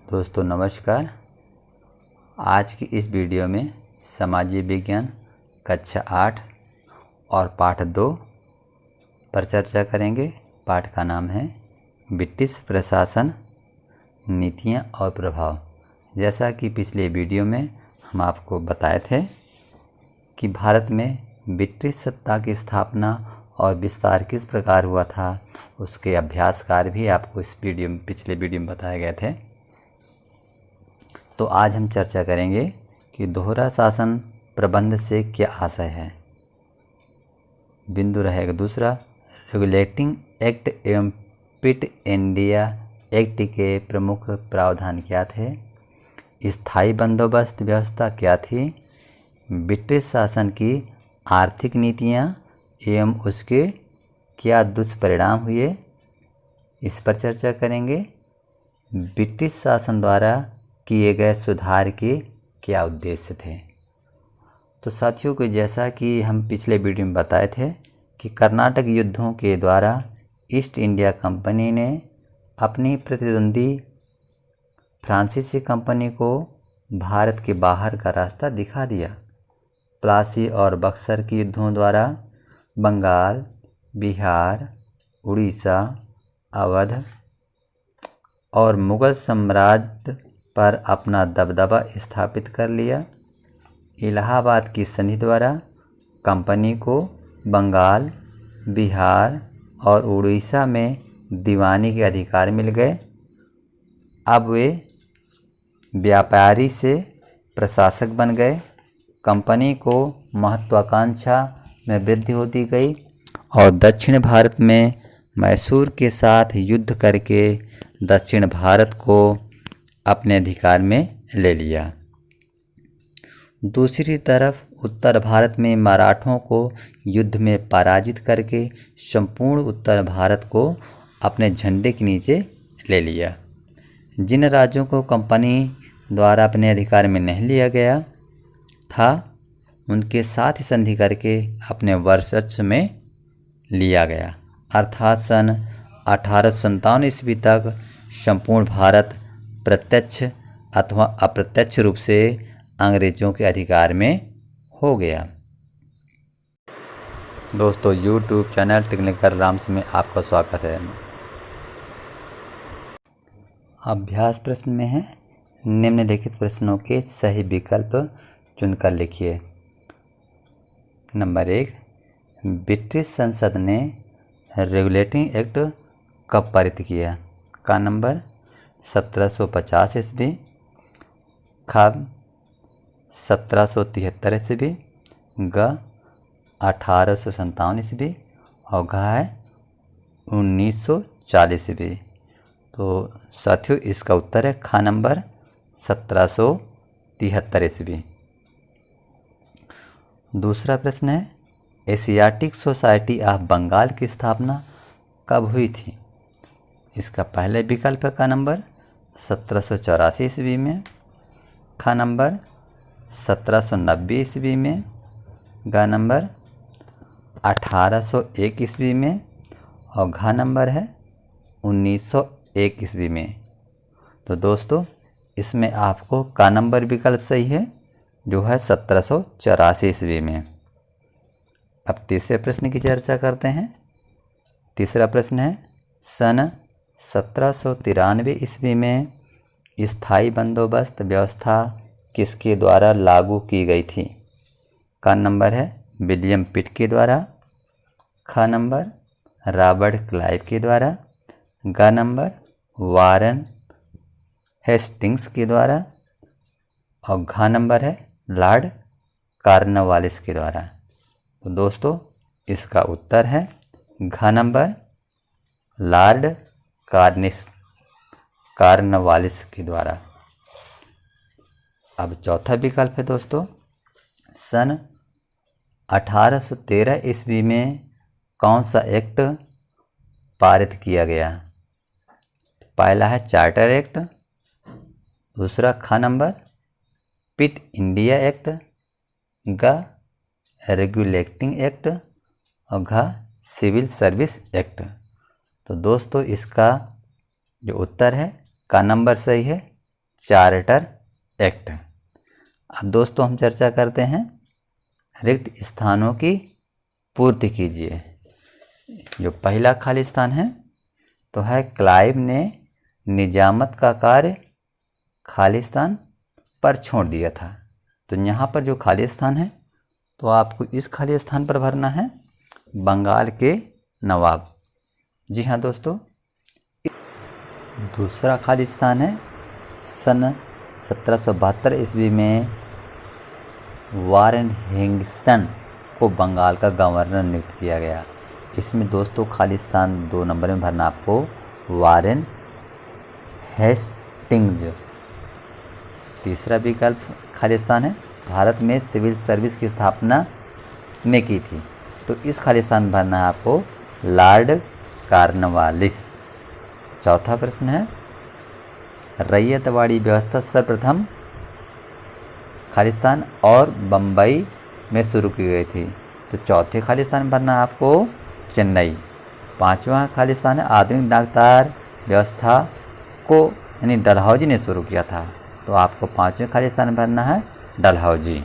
दोस्तों नमस्कार। आज की इस वीडियो में सामाजिक विज्ञान कक्षा 8 और पाठ 2 पर चर्चा करेंगे। पाठ का नाम है ब्रिटिश प्रशासन, नीतियाँ और प्रभाव। जैसा कि पिछले वीडियो में हम आपको बताए थे कि भारत में ब्रिटिश सत्ता की स्थापना और विस्तार किस प्रकार हुआ था, उसके अभ्यास कार्य भी आपको इस वीडियो में पिछले वीडियो में बताए गए थे। तो आज हम चर्चा करेंगे कि दोहरा शासन प्रबंध से क्या आशय है। बिंदु रहेगा दूसरा, रेगुलेटिंग एक्ट एवं पिट इंडिया एक्ट के प्रमुख प्रावधान क्या थे। स्थायी बंदोबस्त व्यवस्था क्या थी। ब्रिटिश शासन की आर्थिक नीतियाँ एवं उसके क्या दुष्परिणाम हुए, इस पर चर्चा करेंगे। ब्रिटिश शासन द्वारा किए गए सुधार के क्या उद्देश्य थे। तो साथियों को जैसा कि हम पिछले वीडियो में बताए थे कि कर्नाटक युद्धों के द्वारा ईस्ट इंडिया कंपनी ने अपनी प्रतिद्वंदी फ्रांसीसी कंपनी को भारत के बाहर का रास्ता दिखा दिया। प्लासी और बक्सर के युद्धों द्वारा बंगाल, बिहार, उड़ीसा, अवध और मुगल साम्राज्य पर अपना दबदबा स्थापित कर लिया। इलाहाबाद की संधि द्वारा कंपनी को बंगाल, बिहार और उड़ीसा में दीवानी के अधिकार मिल गए। अब वे व्यापारी से प्रशासक बन गए। कंपनी को महत्वाकांक्षा में वृद्धि होती गई और दक्षिण भारत में मैसूर के साथ युद्ध करके दक्षिण भारत को अपने अधिकार में ले लिया। दूसरी तरफ उत्तर भारत में मराठों को युद्ध में पराजित करके संपूर्ण उत्तर भारत को अपने झंडे के नीचे ले लिया। जिन राज्यों को कंपनी द्वारा अपने अधिकार में नहीं लिया गया था, उनके साथ ही संधि करके अपने वर्चस्व में लिया गया। अर्थात सन 1857 ईस्वी तक संपूर्ण भारत प्रत्यक्ष अथवा अप्रत्यक्ष रूप से अंग्रेजों के अधिकार में हो गया। दोस्तों YouTube चैनल टेक्निकल राम्स में आपका स्वागत है। अभ्यास प्रश्न में है, निम्नलिखित प्रश्नों के सही विकल्प चुनकर लिखिए। नंबर 1, ब्रिटिश संसद ने रेगुलेटिंग एक्ट कब पारित किया। का नंबर 1750 ईस्वी, ख 1773 ईस्वी, ग 1857 ईस्वी और घ है 1940 ईस्वी। तो साथियों इसका उत्तर है ख नंबर 1773 ईस्वी। दूसरा प्रश्न है, एशियाटिक सोसाइटी ऑफ बंगाल की स्थापना कब हुई थी। इसका पहले विकल्प का नंबर 1784 ईस्वी में, ख नंबर 1790 ईस्वी में, ग नंबर 1801 ईस्वी में और घ नंबर है 1901 ईस्वी में। तो दोस्तों इसमें आपको का नंबर विकल्प सही है, जो है 1784 ईस्वी में। अब तीसरे प्रश्न की चर्चा करते हैं। तीसरा प्रश्न है, सन 1793 ईस्वी में स्थायी बंदोबस्त व्यवस्था किसके द्वारा लागू की गई थी। का नंबर है विलियम पिट के द्वारा, ख नंबर रॉबर्ट क्लाइव के द्वारा, ग नंबर वारन हेस्टिंग्स के द्वारा और घ नंबर है लॉर्ड कॉर्नवालिस के द्वारा। तो दोस्तों इसका उत्तर है घ नंबर लॉर्ड कॉर्नवालिस के द्वारा। अब चौथा विकल्प है दोस्तों, सन 1813 ईस्वी में कौन सा एक्ट पारित किया गया। पहला है चार्टर एक्ट, दूसरा ख नंबर पिट इंडिया एक्ट, ग रेगुलेटिंग एक्ट और घ सिविल सर्विस एक्ट। तो दोस्तों इसका जो उत्तर है का नंबर सही है, चार्टर एक्ट। अब दोस्तों हम चर्चा करते हैं रिक्त स्थानों की पूर्ति कीजिए। जो पहला खालिस्तान है तो है क्लाइव ने निजामत का कार्य खालिस्तान पर छोड़ दिया था। तो यहाँ पर जो खालिस्तान है तो आपको इस खालिस्तान पर भरना है बंगाल के नवाब। जी हाँ दोस्तों। दूसरा खालिस्तान है सन 1772 ईस्वी में वारेन हेस्टिंग्स को बंगाल का गवर्नर नियुक्त किया गया। इसमें दोस्तों खालिस्तान 2 नंबर में भरना आपको वारेन हेस्टिंग्स। तीसरा विकल्प खालिस्तान है भारत में सिविल सर्विस की स्थापना ने की थी। तो इस खालिस्तान भरना है आपको लॉर्ड कॉर्नवालिस। चौथा प्रश्न है रैयतवाड़ी व्यवस्था सर्वप्रथम खालिस्तान और बम्बई में शुरू की गई थी। तो चौथे खालिस्तान भरना है आपको चेन्नई। पांचवा खालिस्तान है आधुनिक डाकतार व्यवस्था को यानी डलहौजी ने शुरू किया था। तो आपको पांचवें खालिस्तान भरना है डलहौजी।